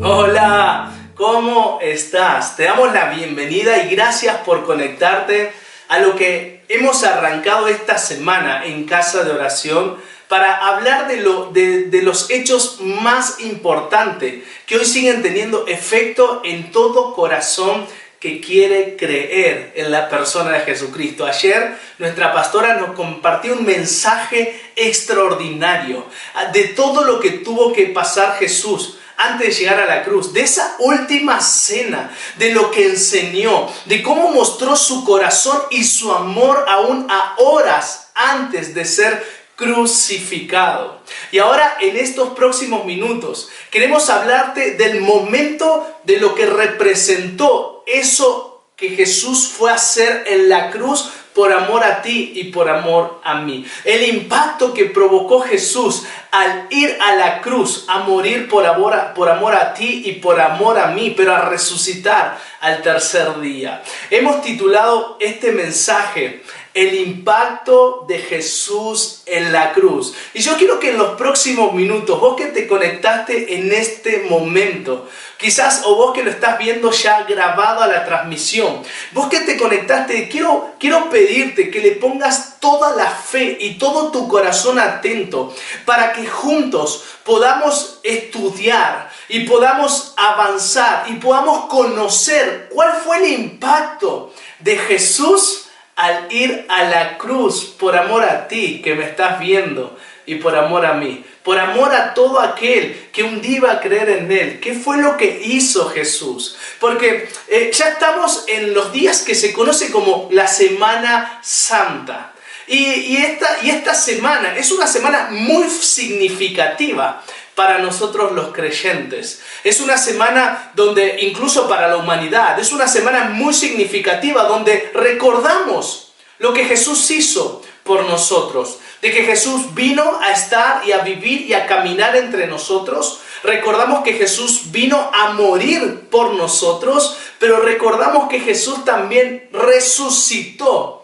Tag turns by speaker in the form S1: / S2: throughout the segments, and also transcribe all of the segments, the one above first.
S1: Hola, ¿cómo estás? Te damos la bienvenida y gracias por conectarte a lo que hemos arrancado esta semana en Casa de Oración para hablar de los hechos más importantes que hoy siguen teniendo efecto en todo corazón que quiere creer en la persona de Jesucristo. Ayer nuestra pastora nos compartió un mensaje extraordinario de todo lo que tuvo que pasar Jesús antes de llegar a la cruz, de esa última cena, de lo que enseñó, de cómo mostró su corazón y su amor aún a horas antes de ser crucificado. Y ahora en estos próximos minutos queremos hablarte del momento de lo que representó eso que Jesús fue a hacer en la cruz por amor a ti y por amor a mí. El impacto que provocó Jesús al ir a la cruz, a morir por amor a ti y por amor a mí, pero a resucitar al tercer día. Hemos titulado este mensaje el impacto de Jesús en la cruz. Y yo quiero que en los próximos minutos, vos que te conectaste en este momento, quizás o vos que lo estás viendo ya grabado a la transmisión, vos que te conectaste, quiero pedirte que le pongas toda la fe y todo tu corazón atento para que juntos podamos estudiar y podamos avanzar y podamos conocer cuál fue el impacto de Jesús al ir a la cruz por amor a ti que me estás viendo y por amor a mí, por amor a todo aquel que un día iba a creer en Él. ¿Qué fue lo que hizo Jesús? Porque ya estamos en los días que se conoce como la Semana Santa. Y esta semana es una semana muy significativa para nosotros los creyentes. Es una semana donde, incluso para la humanidad, es una semana muy significativa donde recordamos lo que Jesús hizo por nosotros, de que Jesús vino a estar y a vivir y a caminar entre nosotros. Recordamos que Jesús vino a morir por nosotros, pero recordamos que Jesús también resucitó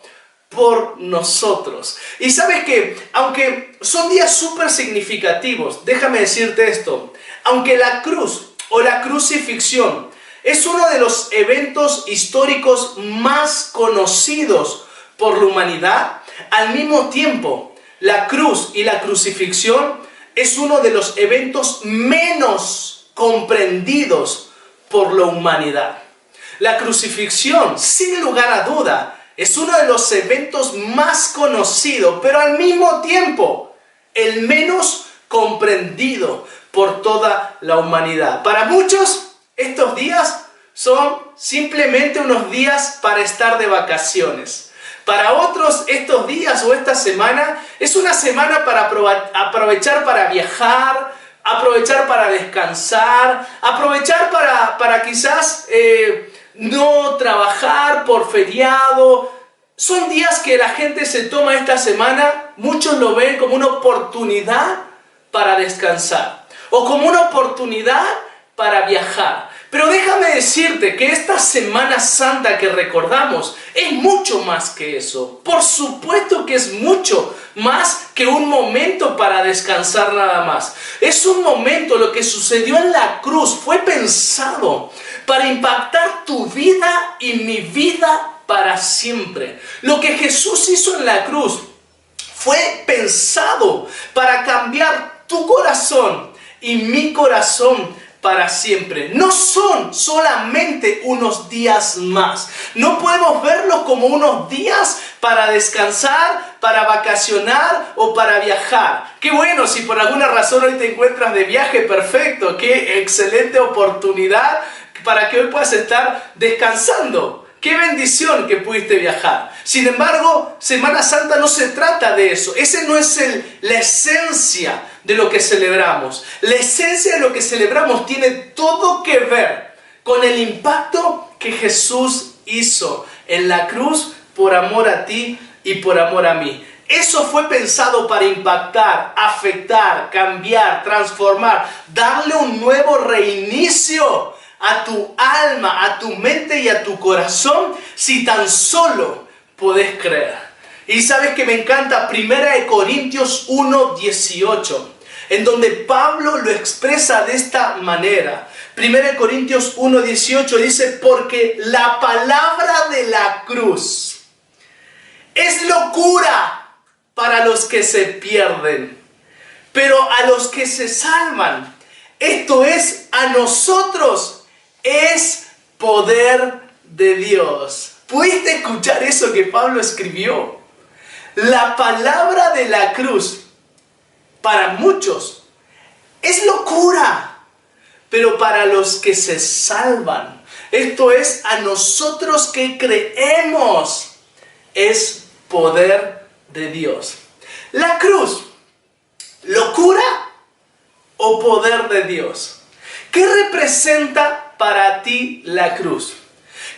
S1: por nosotros. Y sabes que, aunque son días súper significativos, déjame decirte esto, aunque la cruz o la crucifixión es uno de los eventos históricos más conocidos por la humanidad, al mismo tiempo, la cruz y la crucifixión es uno de los eventos menos comprendidos por la humanidad. La crucifixión, sin lugar a duda, es uno de los eventos más conocidos, pero al mismo tiempo el menos comprendido por toda la humanidad. Para muchos, estos días son simplemente unos días para estar de vacaciones. Para otros, estos días o esta semana es una semana para aprovechar para viajar, aprovechar para descansar, aprovechar para quizás no trabajar por feriado. Son días que la gente se toma esta semana, muchos lo ven como una oportunidad para descansar o como una oportunidad para viajar. Pero déjame decirte que esta Semana Santa que recordamos es mucho más que eso. Por supuesto que es mucho más que un momento para descansar nada más. Es un momento, lo que sucedió en la cruz fue pensado para impactar tu vida y mi vida para siempre. Lo que Jesús hizo en la cruz fue pensado para cambiar tu corazón y mi corazón para siempre. No son solamente unos días más. No podemos verlos como unos días para descansar, para vacacionar o para viajar. Qué bueno, si por alguna razón hoy te encuentras de viaje, perfecto. Qué excelente oportunidad para que hoy puedas estar descansando. ¡Qué bendición que pudiste viajar! Sin embargo, Semana Santa no se trata de eso. Ese no es la esencia de lo que celebramos. La esencia de lo que celebramos tiene todo que ver con el impacto que Jesús hizo en la cruz por amor a ti y por amor a mí. Eso fue pensado para impactar, afectar, cambiar, transformar, darle un nuevo reinicio a tu alma, a tu mente y a tu corazón, si tan solo podés creer. Y sabes que me encanta 1 Corintios 1:18, en donde Pablo lo expresa de esta manera. 1 Corintios 1:18 dice: porque la palabra de la cruz es locura para los que se pierden, pero a los que se salvan, esto es, a nosotros, es poder de Dios. ¿Pudiste escuchar eso que Pablo escribió? La palabra de la cruz, para muchos, es locura, pero para los que se salvan, esto es, a nosotros que creemos, es poder de Dios. La cruz, ¿locura o poder de Dios? ¿Qué representa para ti la cruz?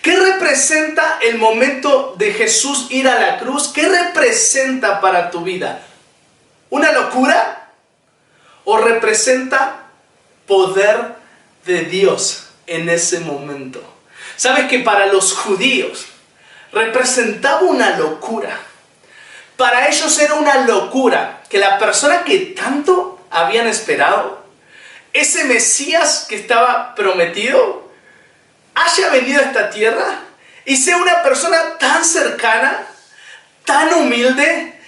S1: ¿Qué representa el momento de Jesús ir a la cruz? ¿Qué representa para tu vida? ¿Una locura? ¿O representa poder de Dios en ese momento? ¿Sabes que para los judíos representaba una locura? Para ellos era una locura que la persona que tanto habían esperado, ese Mesías que estaba prometido, haya venido a esta tierra y sea una persona tan cercana, tan humilde,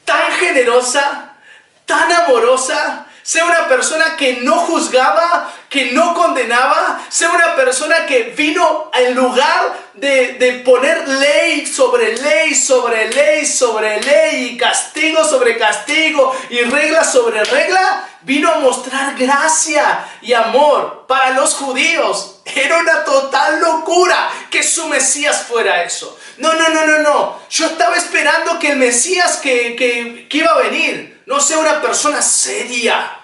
S1: tan generosa, tan amorosa, sea una persona que no juzgaba, que no condenaba, sea una persona que vino en lugar de poner ley sobre ley, sobre ley, sobre ley, y castigo sobre castigo, y regla sobre regla, vino a mostrar gracia y amor. Para los judíos era una total locura que su Mesías fuera eso. No. Yo estaba esperando que el Mesías que iba a venir no sea una persona seria.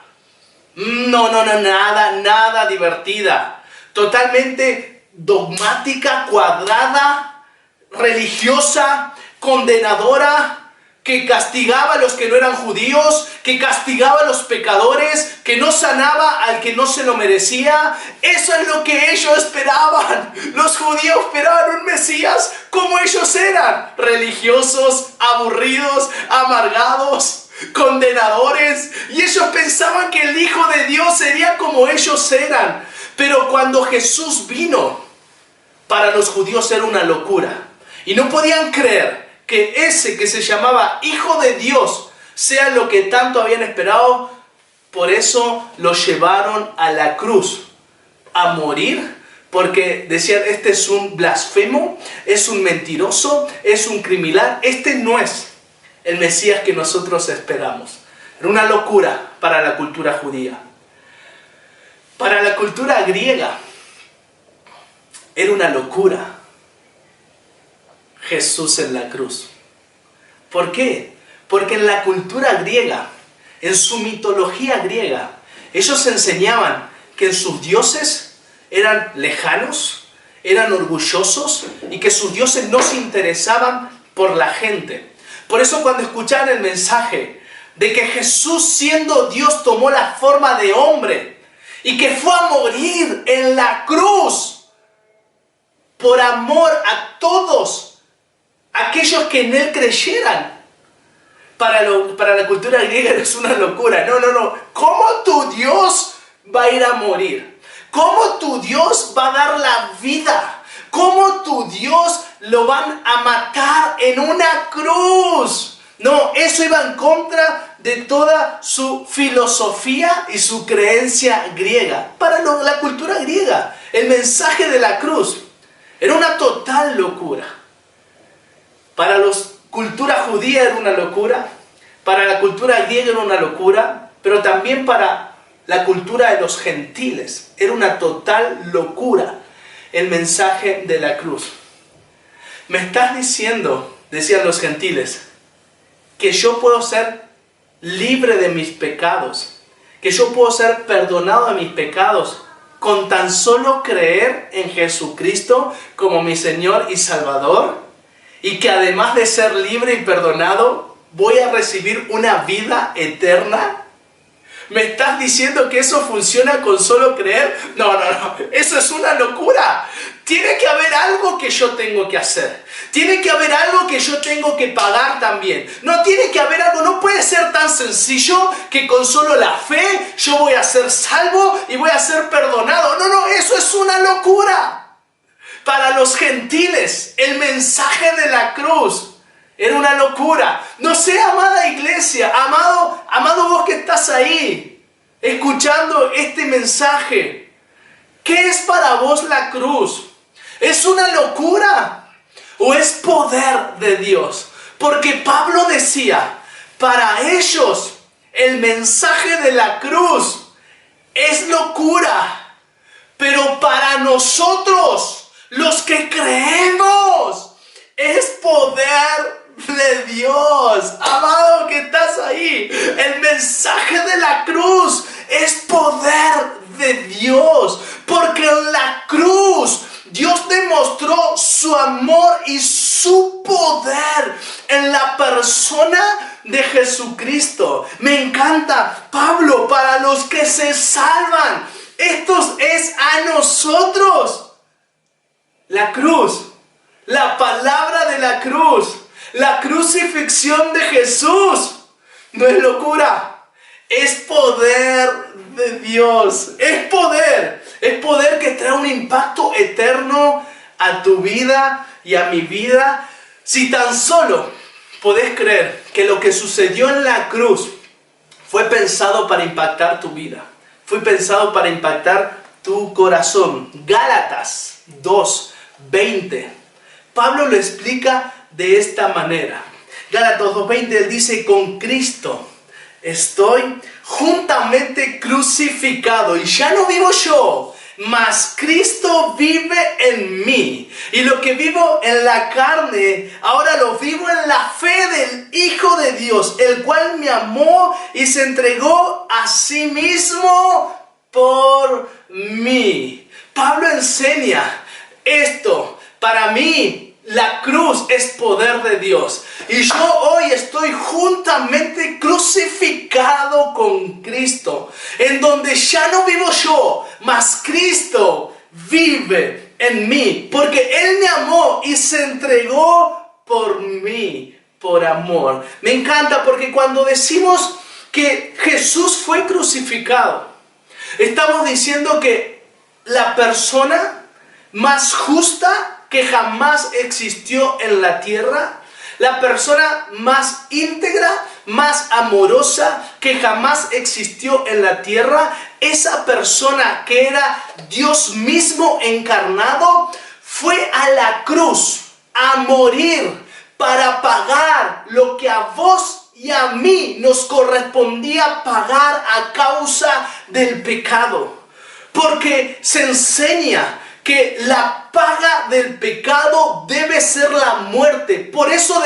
S1: Nada divertida. Totalmente dogmática, cuadrada, religiosa, condenadora, que castigaba a los que no eran judíos, que castigaba a los pecadores, que no sanaba al que no se lo merecía. Eso es lo que ellos esperaban. Los judíos esperaban un Mesías como ellos eran: religiosos, aburridos, amargados, condenadores. Y ellos pensaban que el Hijo de Dios sería como ellos eran. Pero cuando Jesús vino, para los judíos era una locura. Y no podían creer que ese que se llamaba Hijo de Dios sea lo que tanto habían esperado. Por eso lo llevaron a la cruz a morir, porque decían: este es un blasfemo, es un mentiroso, es un criminal, este no es el Mesías que nosotros esperamos. Era una locura para la cultura judía. Para la cultura griega era una locura Jesús en la cruz. ¿Por qué? Porque en la cultura griega, en su mitología griega, ellos enseñaban que sus dioses eran lejanos, eran orgullosos, y que sus dioses no se interesaban por la gente. Por eso cuando escuchaban el mensaje de que Jesús, siendo Dios, tomó la forma de hombre y que fue a morir en la cruz por amor a todos aquellos que en Él creyeran, para la cultura griega es una locura. No. ¿Cómo tu Dios va a ir a morir? ¿Cómo tu Dios va a dar la vida? ¿Cómo tu Dios lo van a matar en una cruz? No, eso iba en contra de toda su filosofía y su creencia griega. Para la cultura griega, el mensaje de la cruz era una total locura. Para la cultura judía era una locura, para la cultura griega era una locura, pero también para la cultura de los gentiles era una total locura el mensaje de la cruz. Me estás diciendo, decían los gentiles, que yo puedo ser libre de mis pecados, que yo puedo ser perdonado de mis pecados con tan solo creer en Jesucristo como mi Señor y Salvador, y que además de ser libre y perdonado, voy a recibir una vida eterna. ¿Me estás diciendo que eso funciona con solo creer? No. Eso es una locura. Tiene que haber algo que yo tengo que hacer. Tiene que haber algo que yo tengo que pagar también. No tiene que haber algo, no puede ser tan sencillo que con solo la fe yo voy a ser salvo y voy a ser perdonado. No, eso es una locura. Para los gentiles, el mensaje de la cruz era una locura. No sé, amada iglesia, amado vos que estás ahí, escuchando este mensaje. ¿Qué es para vos la cruz? ¿Es una locura o es poder de Dios? Porque Pablo decía, para ellos el mensaje de la cruz es locura, pero para nosotros, los que creemos, es poder de Dios. Amado que estás ahí, el mensaje de la cruz es poder de Dios, porque en la cruz Dios demostró su amor y su poder en la persona de Jesucristo. Me encanta, Pablo, para los que se salvan, esto es a nosotros. La cruz, la palabra de la cruz, la crucifixión de Jesús, no es locura. Es poder de Dios, es poder que trae un impacto eterno a tu vida y a mi vida. Si tan solo podés creer que lo que sucedió en la cruz fue pensado para impactar tu vida, fue pensado para impactar tu corazón. Gálatas 2:20, Pablo lo explica de esta manera. Gálatas 2:20, él dice, con Cristo estoy juntamente crucificado y ya no vivo yo, mas Cristo vive en mí. Y lo que vivo en la carne, ahora lo vivo en la fe del Hijo de Dios, el cual me amó y se entregó a sí mismo por mí. Pablo enseña esto. Para mí, la cruz es poder de Dios. Y yo hoy estoy juntamente crucificado con Cristo, en donde ya no vivo yo, mas Cristo vive en mí. Porque Él me amó y se entregó por mí, por amor. Me encanta porque cuando decimos que Jesús fue crucificado, estamos diciendo que la persona más justa que jamás existió en la tierra, la persona más íntegra, más amorosa que jamás existió en la tierra, esa persona que era Dios mismo encarnado, fue a la cruz a morir para pagar lo que a vos y a mí nos correspondía pagar a causa del pecado. Porque se enseña que la paga del pecado debe ser la muerte. Por eso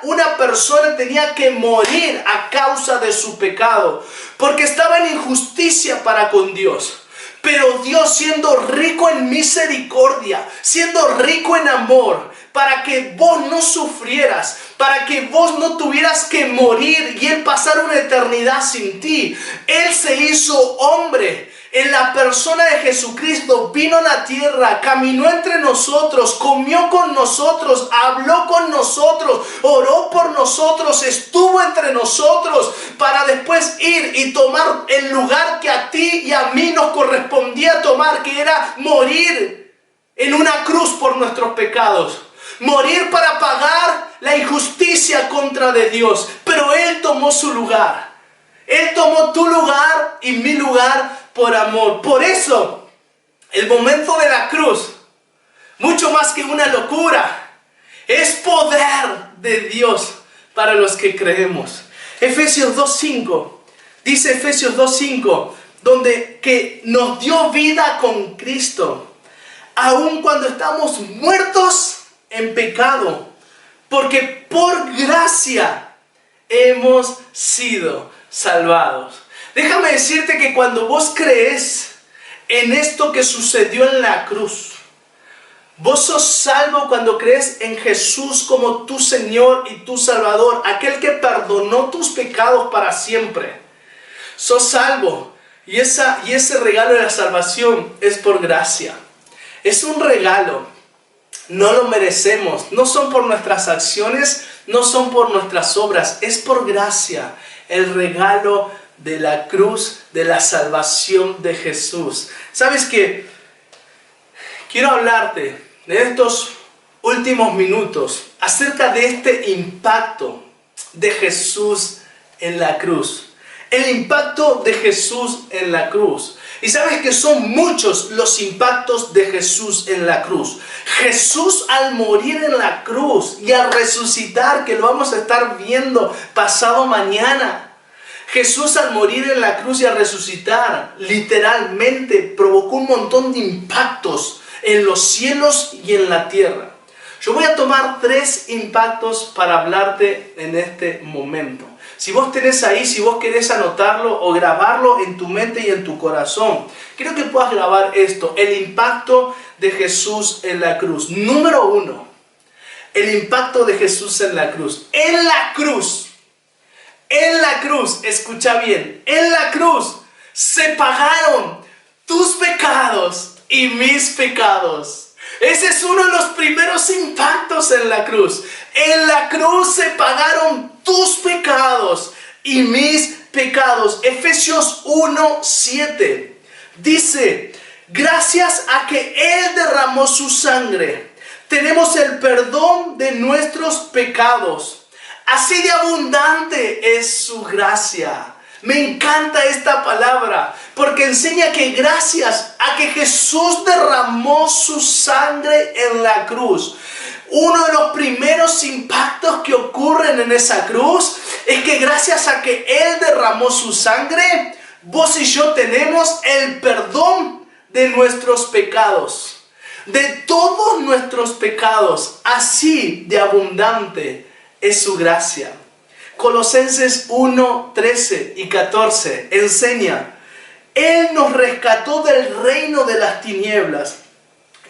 S1: una persona tenía que morir a causa de su pecado, porque estaba en injusticia para con Dios. Pero Dios, siendo rico en misericordia, siendo rico en amor, para que vos no sufrieras, para que vos no tuvieras que morir y Él pasar una eternidad sin ti, Él se hizo hombre. En la persona de Jesucristo vino a la tierra, caminó entre nosotros, comió con nosotros, habló con nosotros, oró por nosotros, estuvo entre nosotros para después ir y tomar el lugar que a ti y a mí nos correspondía tomar, que era morir en una cruz por nuestros pecados. Morir para pagar la injusticia contra de Dios. Pero Él tomó su lugar. Él tomó tu lugar y mi lugar por amor. Por eso, el momento de la cruz, mucho más que una locura, es poder de Dios para los que creemos. Efesios 2:5, dice Efesios 2:5, donde que nos dio vida con Cristo, aun cuando estamos muertos en pecado, porque por gracia hemos sido salvados. Déjame decirte que cuando vos crees en esto que sucedió en la cruz, vos sos salvo cuando crees en Jesús como tu Señor y tu Salvador, aquel que perdonó tus pecados para siempre. Sos salvo y ese regalo de la salvación es por gracia. Es un regalo. No lo merecemos, no son por nuestras acciones, no son por nuestras obras, es por gracia, el regalo de la cruz, de la salvación de Jesús. ¿Sabes qué? Quiero hablarte en estos últimos minutos acerca de este impacto de Jesús en la cruz. El impacto de Jesús en la cruz. Y sabes que son muchos los impactos de Jesús en la cruz. Jesús al morir en la cruz y al resucitar, que lo vamos a estar viendo pasado mañana. Jesús al morir en la cruz y al resucitar, literalmente provocó un montón de impactos en los cielos y en la tierra. Yo voy a tomar 3 impactos para hablarte en este momento. Si vos tenés ahí, si vos querés anotarlo o grabarlo en tu mente y en tu corazón, quiero que puedas grabar esto, el impacto de Jesús en la cruz. Número 1, el impacto de Jesús en la cruz. En la cruz, escucha bien, en la cruz se pagaron tus pecados y mis pecados. Ese es uno de los primeros impactos en la cruz. En la cruz se pagaron tus pecados y mis pecados. Efesios 1:7 dice, gracias a que Él derramó su sangre, tenemos el perdón de nuestros pecados. Así de abundante es su gracia. Me encanta esta palabra porque enseña que gracias a que Jesús derramó su sangre en la cruz, uno de los primeros impactos que ocurren en esa cruz es que gracias a que Él derramó su sangre, vos y yo tenemos el perdón de nuestros pecados, de todos nuestros pecados. Así de abundante es su gracia. Colosenses 1:13 y 14 enseña, Él nos rescató del reino de las tinieblas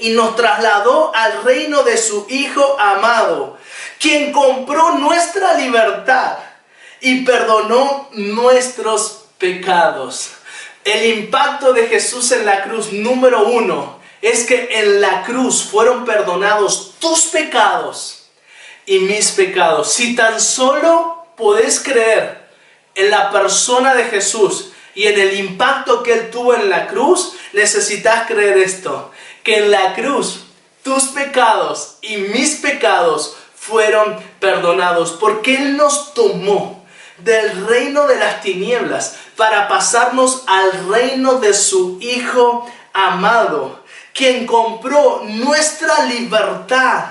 S1: y nos trasladó al reino de su Hijo amado, quien compró nuestra libertad y perdonó nuestros pecados. El impacto de Jesús en la cruz, número 1, es que en la cruz fueron perdonados tus pecados y mis pecados. Si tan solo podés creer en la persona de Jesús y en el impacto que Él tuvo en la cruz, necesitas creer esto, que en la cruz tus pecados y mis pecados fueron perdonados, porque Él nos tomó del reino de las tinieblas para pasarnos al reino de su Hijo amado, quien compró nuestra libertad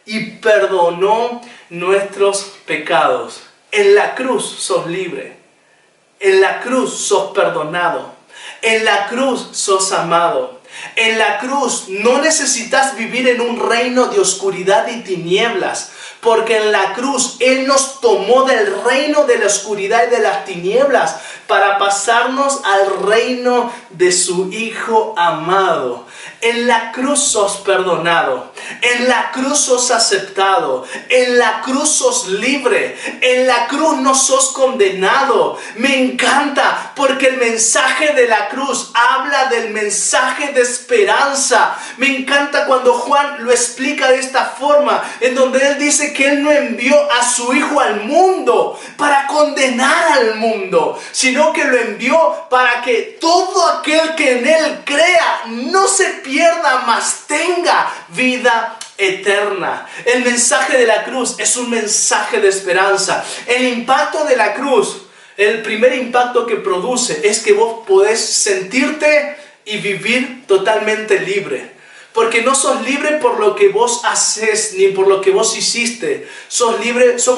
S1: y perdonó nuestros pecados. En la cruz sos libre, en la cruz sos perdonado, en la cruz sos amado. En la cruz no necesitas vivir en un reino de oscuridad y tinieblas, porque en la cruz Él nos tomó del reino de la oscuridad y de las tinieblas para pasarnos al reino de su Hijo amado. En la cruz sos perdonado, en la cruz sos aceptado, en la cruz sos libre, en la cruz no sos condenado. Me encanta porque el mensaje de la cruz habla del mensaje de esperanza. Me encanta cuando Juan lo explica de esta forma, en donde él dice que Él no envió a su Hijo al mundo para condenar al mundo, sino que lo envió para que todo aquel que en Él crea no se pierda, mas tenga vida eterna. El mensaje de la cruz es un mensaje de esperanza. El impacto de la cruz, el primer impacto que produce es que vos podés sentirte y vivir totalmente libre. Porque no sos libre por lo que vos haces ni por lo que vos hiciste. Somos libres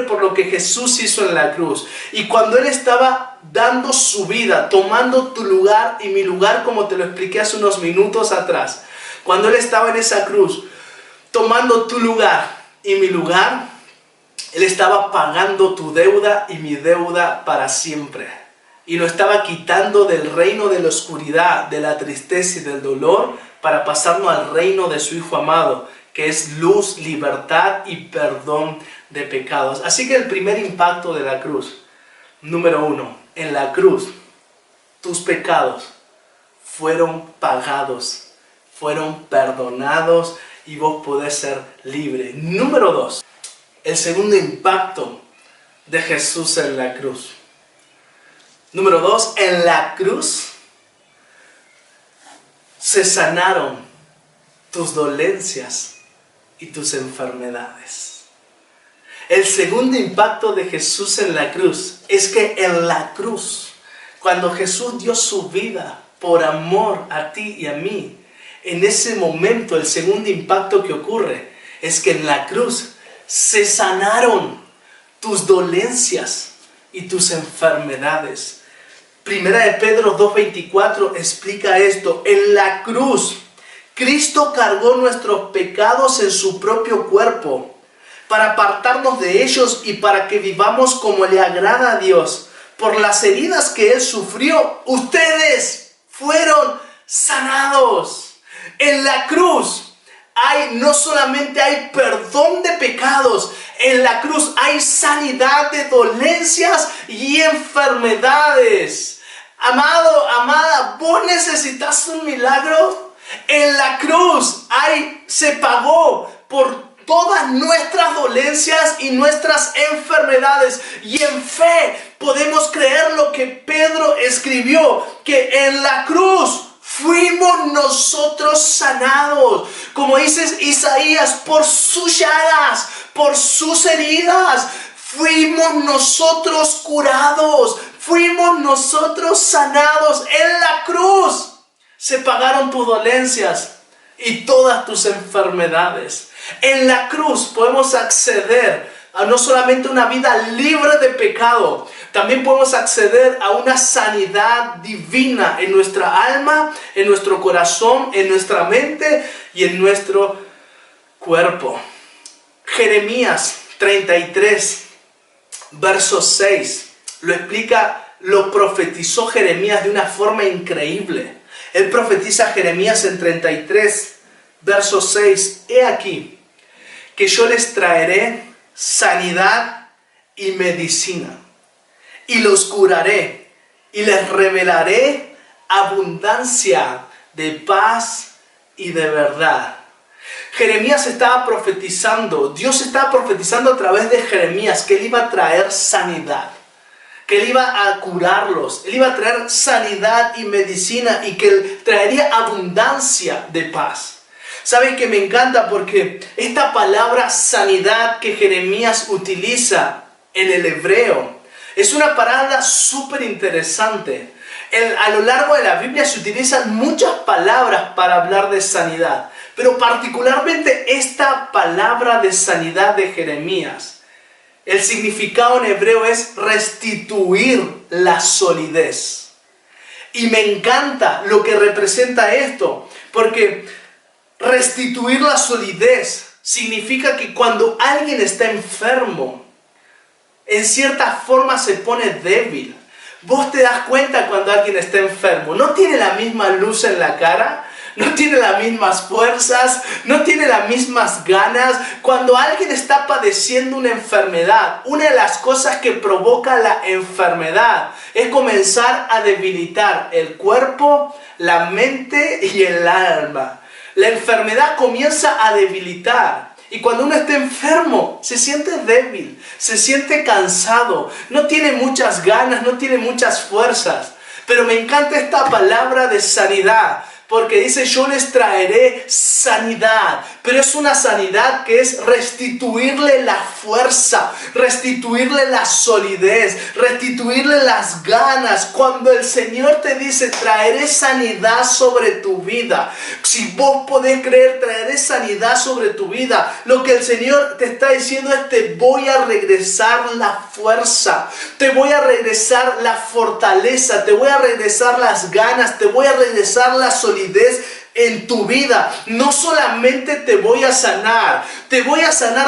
S1: por lo que Jesús hizo en la cruz. Y cuando Él estaba dando su vida, tomando tu lugar y mi lugar, como te lo expliqué hace unos minutos atrás, cuando Él estaba en esa cruz, tomando tu lugar y mi lugar, Él estaba pagando tu deuda y mi deuda para siempre. Y lo estaba quitando del reino de la oscuridad, de la tristeza y del dolor, para pasarnos al reino de su Hijo amado, que es luz, libertad y perdón de pecados. Así que el primer impacto de la cruz, número 1, en la cruz, tus pecados fueron pagados, fueron perdonados y vos podés ser libre. Número 2, el segundo impacto de Jesús en la cruz. Número 2, en la cruz se sanaron tus dolencias y tus enfermedades. El segundo impacto de Jesús en la cruz es que en la cruz, cuando Jesús dio su vida por amor a ti y a mí, en ese momento el segundo impacto que ocurre es que en la cruz se sanaron tus dolencias y tus enfermedades. Primera de Pedro 2:24 explica esto. En la cruz, Cristo cargó nuestros pecados en su propio cuerpo para apartarnos de ellos y para que vivamos como le agrada a Dios. Por las heridas que Él sufrió, ustedes fueron sanados. En la cruz no solamente hay perdón de pecados, en la cruz hay sanidad de dolencias y enfermedades. Amado, amada, ¿vos necesitas un milagro? En la cruz se pagó por todas nuestras dolencias y nuestras enfermedades. Y en fe podemos creer lo que Pedro escribió, que en la cruz fuimos nosotros sanados. Como dice Isaías, por sus llagas, por sus heridas, fuimos nosotros curados, fuimos nosotros sanados. En la cruz se pagaron tus dolencias y todas tus enfermedades. En la cruz podemos acceder a no solamente una vida libre de pecado, también podemos acceder a una sanidad divina en nuestra alma, en nuestro corazón, en nuestra mente y en nuestro cuerpo. Jeremías 33, verso 6, lo profetizó Jeremías de una forma increíble. Él profetiza a Jeremías en 33, verso 6, he aquí que yo les traeré sanidad y medicina, y los curaré, y les revelaré abundancia de paz y de verdad. Jeremías estaba profetizando, Dios estaba profetizando a través de Jeremías que Él iba a traer sanidad, que Él iba a curarlos, Él iba a traer sanidad y medicina y que Él traería abundancia de paz. ¿Saben que me encanta? Porque esta palabra sanidad que Jeremías utiliza en el hebreo es una palabra súper interesante. A lo largo de la Biblia se utilizan muchas palabras para hablar de sanidad, pero particularmente esta palabra de sanidad de Jeremías, el significado en hebreo es restituir la solidez. Y me encanta lo que representa esto, porque restituir la solidez significa que cuando alguien está enfermo, en cierta forma se pone débil. Vos te das cuenta cuando alguien está enfermo, no tiene la misma luz en la cara, no tiene las mismas fuerzas, no tiene las mismas ganas. Cuando alguien está padeciendo una enfermedad, una de las cosas que provoca la enfermedad es comenzar a debilitar el cuerpo, la mente y el alma. La enfermedad comienza a debilitar. Y cuando uno está enfermo, se siente débil, se siente cansado, no tiene muchas ganas, no tiene muchas fuerzas. Pero me encanta esta palabra de sanidad, porque dice yo les traeré sanidad, pero es una sanidad que es restituirle la fuerza, restituirle la solidez, restituirle las ganas. Cuando el Señor te dice traeré sanidad sobre tu vida, si vos podés creer, traeré sanidad sobre tu vida, lo que el Señor te está diciendo es te voy a regresar la fuerza, te voy a regresar la fortaleza, te voy a regresar las ganas, te voy a regresar la solidez en tu vida. No solamente te voy a sanar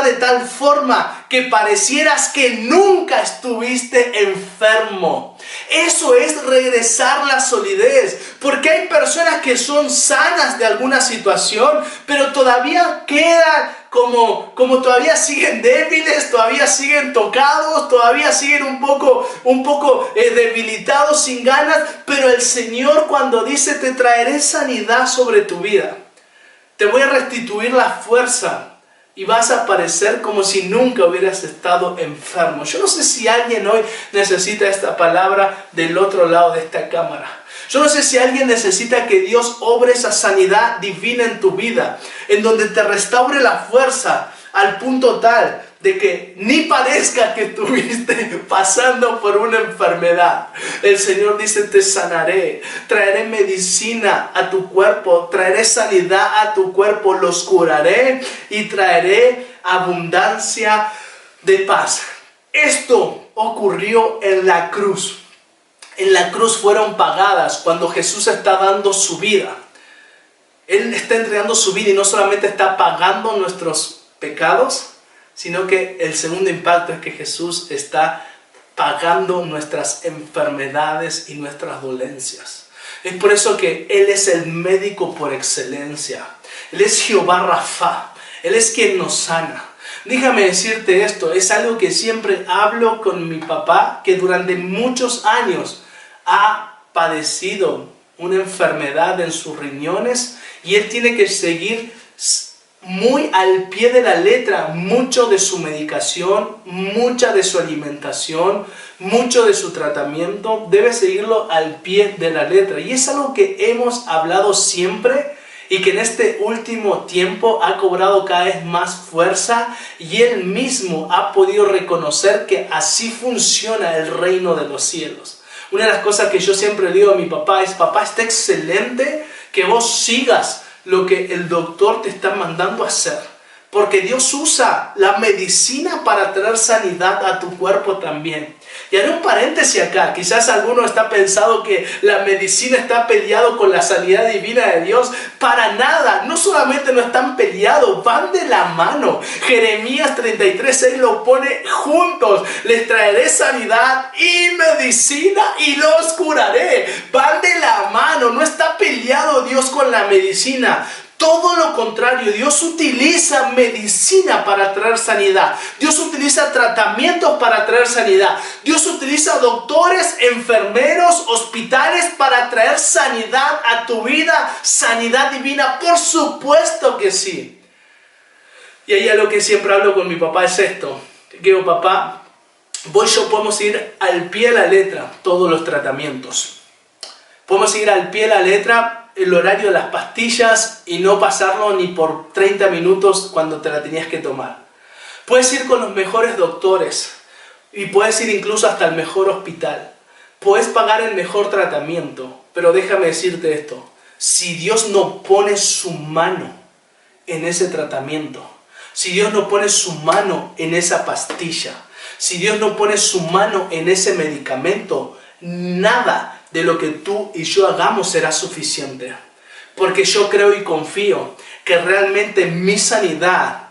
S1: de tal forma que parecieras que nunca estuviste enfermo. Eso es regresar la solidez, porque hay personas que son sanas de alguna situación, pero todavía quedan como todavía siguen débiles, todavía siguen tocados, todavía siguen un poco debilitados, sin ganas. Pero el Señor, cuando dice te traeré sanidad sobre tu vida, te voy a restituir la fuerza y vas a parecer como si nunca hubieras estado enfermo. Yo no sé si alguien hoy necesita esta palabra del otro lado de esta cámara. Yo no sé si alguien necesita que Dios obre esa sanidad divina en tu vida, en donde te restaure la fuerza al punto tal de que ni parezca que estuviste pasando por una enfermedad. El Señor dice, te sanaré, traeré medicina a tu cuerpo, traeré sanidad a tu cuerpo, los curaré y traeré abundancia de paz. Esto ocurrió en la cruz. En la cruz fueron pagadas cuando Jesús está dando su vida. Él está entregando su vida y no solamente está pagando nuestros pecados, sino que el segundo impacto es que Jesús está pagando nuestras enfermedades y nuestras dolencias. Es por eso que Él es el médico por excelencia. Él es Jehová Rafa. Él es quien nos sana. Déjame decirte esto, es algo que siempre hablo con mi papá, que durante muchos años ha padecido una enfermedad en sus riñones y él tiene que seguir muy al pie de la letra mucho de su medicación, mucha de su alimentación, mucho de su tratamiento. Debe seguirlo al pie de la letra y es algo que hemos hablado siempre y que en este último tiempo ha cobrado cada vez más fuerza y él mismo ha podido reconocer que así funciona el reino de los cielos. Una de las cosas que yo siempre digo a mi papá es, papá, está excelente que vos sigas lo que el doctor te está mandando a hacer, porque Dios usa la medicina para traer sanidad a tu cuerpo también. Y haré un paréntesis acá, quizás alguno está pensando que la medicina está peleado con la sanidad divina de Dios. Para nada, no solamente no están peleados, van de la mano. Jeremías 33:6 lo pone juntos. Les traeré sanidad y medicina y los curaré. Van de la mano, no está peleado Dios con la medicina. Todo lo contrario, Dios utiliza medicina para traer sanidad. Dios utiliza tratamientos para traer sanidad. Dios utiliza doctores, enfermeros, hospitales para traer sanidad a tu vida, sanidad divina. Por supuesto que sí. Y ahí a lo que siempre hablo con mi papá es esto. Digo, papá, vos y yo podemos ir al pie de la letra todos los tratamientos. Podemos ir al pie de la letra el horario de las pastillas y no pasarlo ni por 30 minutos cuando te la tenías que tomar. Puedes ir con los mejores doctores y puedes ir incluso hasta el mejor hospital. Puedes pagar el mejor tratamiento, pero déjame decirte esto. Si Dios no pone su mano en ese tratamiento, si Dios no pone su mano en esa pastilla, si Dios no pone su mano en ese medicamento, nada de lo que tú y yo hagamos será suficiente. Porque yo creo y confío que realmente mi sanidad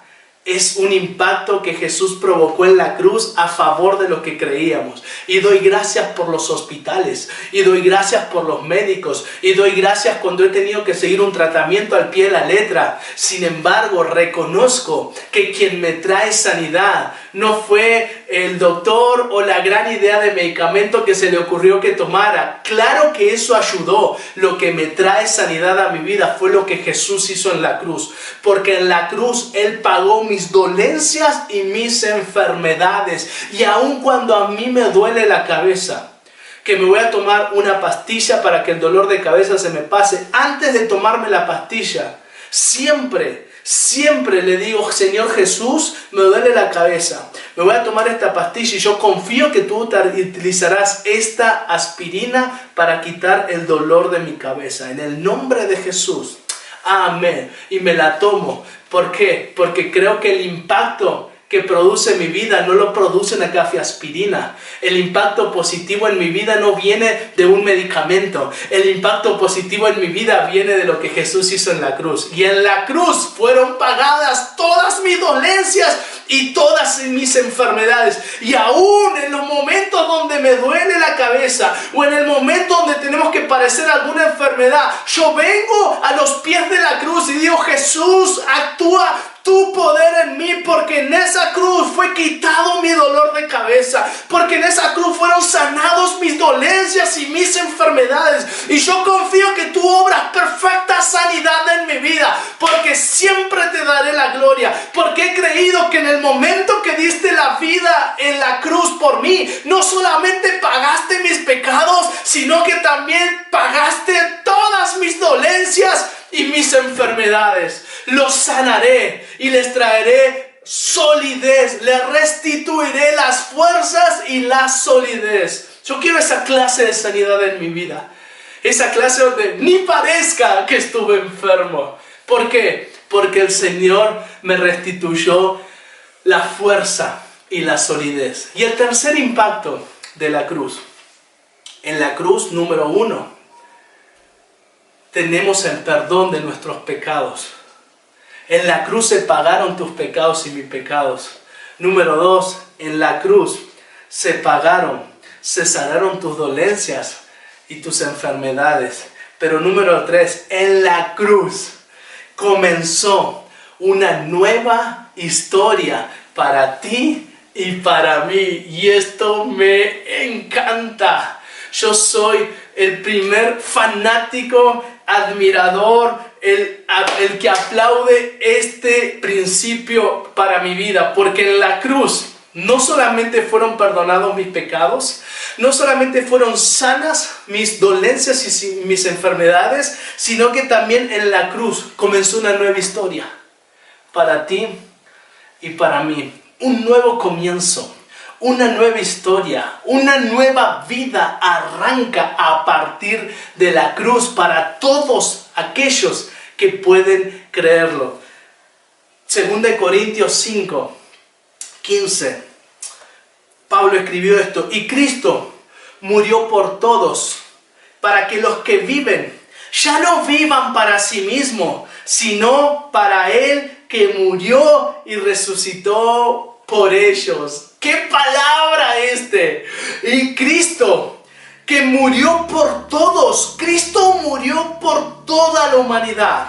S1: es un impacto que Jesús provocó en la cruz a favor de lo que creíamos. Y doy gracias por los hospitales, y doy gracias por los médicos, y doy gracias cuando he tenido que seguir un tratamiento al pie de la letra. Sin embargo, reconozco que quien me trae sanidad no fue el doctor o la gran idea de medicamento que se le ocurrió que tomara. Claro que eso ayudó. Lo que me trae sanidad a mi vida fue lo que Jesús hizo en la cruz. Porque en la cruz Él pagó mis dolencias y mis enfermedades. Y aun cuando a mí me duele la cabeza, que me voy a tomar una pastilla para que el dolor de cabeza se me pase, antes de tomarme la pastilla, siempre le digo, Señor Jesús, me duele la cabeza, me voy a tomar esta pastilla y yo confío que tú utilizarás esta aspirina para quitar el dolor de mi cabeza. En el nombre de Jesús. Amén. Y me la tomo. ¿Por qué? Porque creo que el impacto que produce mi vida no lo produce una cafeaspirina. El impacto positivo en mi vida no viene de un medicamento. El impacto positivo en mi vida viene de lo que Jesús hizo en la cruz. Y en la cruz fueron pagadas todas mis dolencias y todas mis enfermedades. Y aún en los momentos donde me duele la cabeza o en el momento donde tenemos que padecer alguna enfermedad, yo vengo a los pies de la cruz y digo, Jesús, actúa tu poder en mí, porque en esa cruz fue quitado mi dolor de cabeza, porque en esa cruz fueron sanados mis dolencias y mis enfermedades. Y yo confío que tú obras perfecta sanidad en mi vida, porque siempre te daré la gloria, porque he creído que en el momento que diste la vida en la cruz por mí, no solamente pagaste mis pecados, sino que también pagaste todas mis dolencias y mis enfermedades. Los sanaré y les traeré solidez, les restituiré las fuerzas y la solidez. Yo quiero esa clase de sanidad en mi vida, esa clase donde ni parezca que estuve enfermo. ¿Por qué? Porque el Señor me restituyó la fuerza y la solidez. Y el tercer impacto de la cruz. En la cruz, número 1, tenemos el perdón de nuestros pecados. En la cruz se pagaron tus pecados y mis pecados. Número 2, en la cruz se pagaron, se sanaron tus dolencias y tus enfermedades. Pero número 3, en la cruz comenzó una nueva historia para ti y para mí. Y esto me encanta. Yo soy el primer fanático, admirador, el que aplaude este principio para mi vida. Porque en la cruz no solamente fueron perdonados mis pecados, no solamente fueron sanas mis dolencias y mis enfermedades, sino que también en la cruz comenzó una nueva historia para ti y para mí. Un nuevo comienzo, una nueva historia, una nueva vida arranca a partir de la cruz para todos aquellos que pueden creerlo. 2 Corintios 5, 15. Pablo escribió esto: y Cristo murió por todos, para que los que viven ya no vivan para sí mismos, sino para Él que murió y resucitó por ellos. ¡Qué palabra este! Y Cristo, que murió por todos. Cristo murió por toda la humanidad,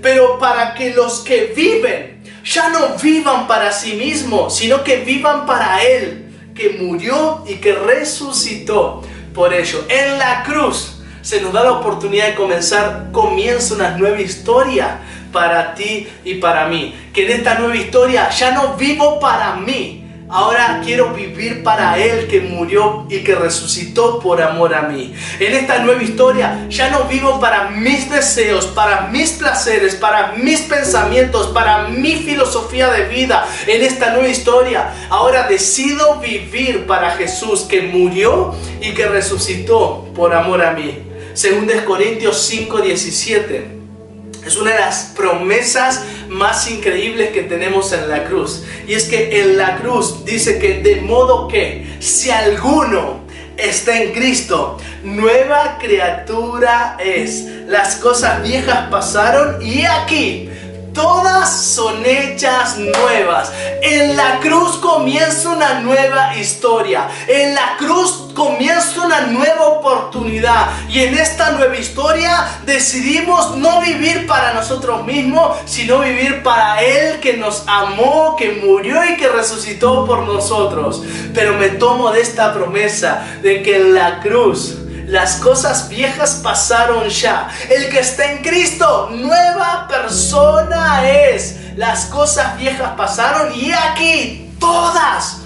S1: pero para que los que viven ya no vivan para sí mismos, sino que vivan para Él, que murió y que resucitó por ellos. En la cruz se nos da la oportunidad de comienza una nueva historia para ti y para mí. Que en esta nueva historia ya no vivo para mí. Ahora quiero vivir para Él que murió y que resucitó por amor a mí. En esta nueva historia ya no vivo para mis deseos, para mis placeres, para mis pensamientos, para mi filosofía de vida. En esta nueva historia ahora decido vivir para Jesús que murió y que resucitó por amor a mí. 2 Corintios 5, 17. Es una de las promesas más increíbles que tenemos en la cruz. Y es que en la cruz dice que de modo que si alguno está en Cristo, nueva criatura es. Las cosas viejas pasaron y aquí todas son hechas nuevas. En la cruz comienza una nueva historia. En la cruz comienza una nueva oportunidad. Y en esta nueva historia decidimos no vivir para nosotros mismos, sino vivir para Él que nos amó, que murió y que resucitó por nosotros. Pero me tomo de esta promesa de que en la cruz las cosas viejas pasaron ya. El que está en Cristo, nueva persona es. Las cosas viejas pasaron y aquí todas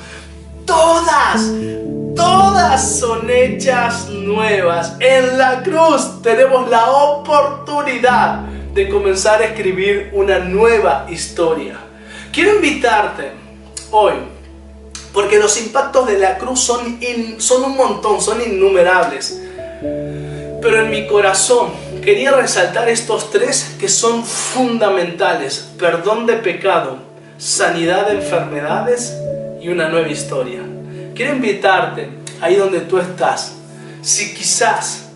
S1: son hechas nuevas. En la cruz tenemos la oportunidad de comenzar a escribir una nueva historia. Quiero invitarte hoy, porque los impactos de la cruz son un montón, son innumerables. Pero en mi corazón quería resaltar estos 3 que son fundamentales: perdón de pecado, sanidad de enfermedades y una nueva historia. Quiero invitarte ahí donde tú estás. Si quizás,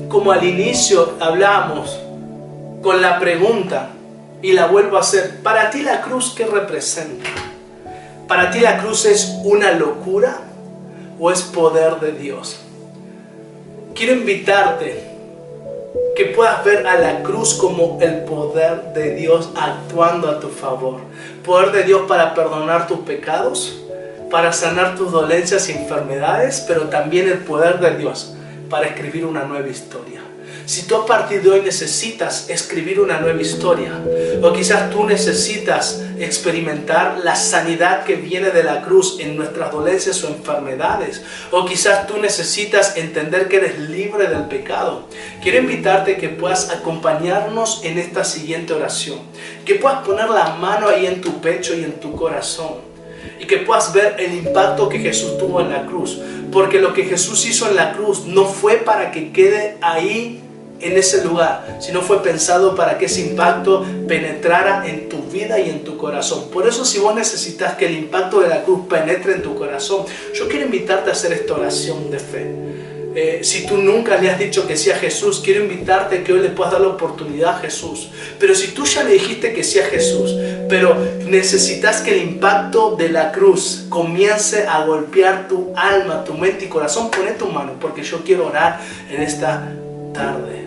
S1: como al inicio hablamos, con la pregunta, y la vuelvo a hacer: ¿para ti la cruz qué representa? ¿Para ti la cruz es una locura o es poder de Dios? Quiero invitarte que puedas ver a la cruz como el poder de Dios actuando a tu favor. Poder de Dios para perdonar tus pecados, para sanar tus dolencias y enfermedades, pero también el poder de Dios para escribir una nueva historia. Si tú a partir de hoy necesitas escribir una nueva historia, o quizás tú necesitas experimentar la sanidad que viene de la cruz en nuestras dolencias o enfermedades, o quizás tú necesitas entender que eres libre del pecado, quiero invitarte que puedas acompañarnos en esta siguiente oración, que puedas poner la mano ahí en tu pecho y en tu corazón, y que puedas ver el impacto que Jesús tuvo en la cruz, porque lo que Jesús hizo en la cruz no fue para que quede ahí en ese lugar, sino fue pensado para que ese impacto penetrara en tu vida y en tu corazón. Por eso, si vos necesitas que el impacto de la cruz penetre en tu corazón, yo quiero invitarte a hacer esta oración de fe. Si tú nunca le has dicho que sí a Jesús, quiero invitarte que hoy le puedas dar la oportunidad a Jesús. Pero si tú ya le dijiste que sí a Jesús, pero necesitas que el impacto de la cruz comience a golpear tu alma, tu mente y corazón, poné tu mano, porque yo quiero orar en esta tarde.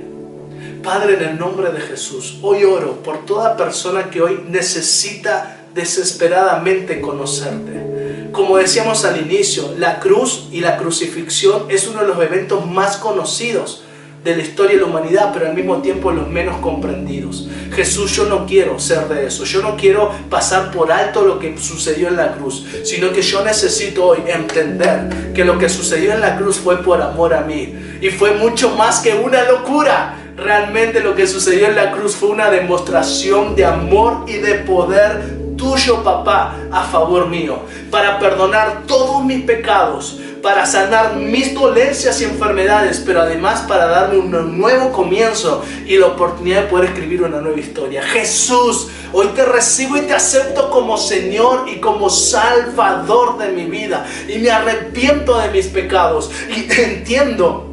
S1: Padre, en el nombre de Jesús, hoy oro por toda persona que hoy necesita desesperadamente conocerte. Como decíamos al inicio, la cruz y la crucifixión es uno de los eventos más conocidos de la historia de la humanidad, pero al mismo tiempo los menos comprendidos. Jesús, yo no quiero ser de eso. Yo no quiero pasar por alto lo que sucedió en la cruz, sino que yo necesito hoy entender que lo que sucedió en la cruz fue por amor a mí, y fue mucho más que una locura. Realmente lo que sucedió en la cruz fue una demostración de amor y de poder tuyo, papá, a favor mío, para perdonar todos mis pecados, para sanar mis dolencias y enfermedades, pero además para darme un nuevo comienzo y la oportunidad de poder escribir una nueva historia. Jesús, hoy te recibo y te acepto como Señor y como Salvador de mi vida, y me arrepiento de mis pecados y entiendo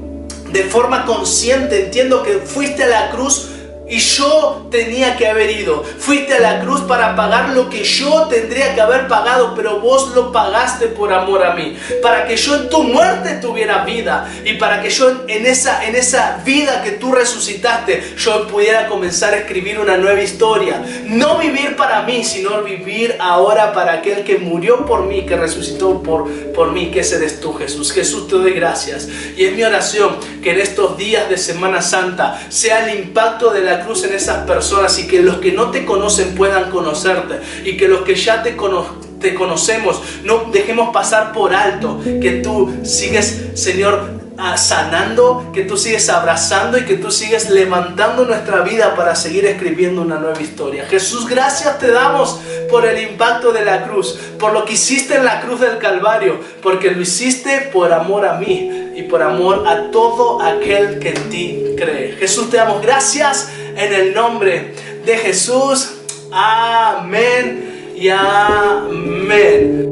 S1: de forma consciente, entiendo que fuiste a la cruz y yo tenía que haber ido. Fuiste a la cruz para pagar lo que yo tendría que haber pagado, pero vos lo pagaste por amor a mí, para que yo en tu muerte tuviera vida, y para que yo en esa vida que tú resucitaste, yo pudiera comenzar a escribir una nueva historia. No vivir para mí, sino vivir ahora para aquel que murió por mí, que resucitó por mí, que ese eres tú, Jesús. Jesús, te doy gracias, y es mi oración que en estos días de Semana Santa sea el impacto de la cruz en esas personas, y que los que no te conocen puedan conocerte, y que los que ya te conocemos no dejemos pasar por alto que tú sigues, Señor, sanando, que tú sigues abrazando y que tú sigues levantando nuestra vida para seguir escribiendo una nueva historia. Jesús, gracias te damos por el impacto de la cruz, por lo que hiciste en la cruz del Calvario, porque lo hiciste por amor a mí y por amor a todo aquel que en ti cree. Jesús, te damos gracias en el nombre de Jesús. Amén y amén.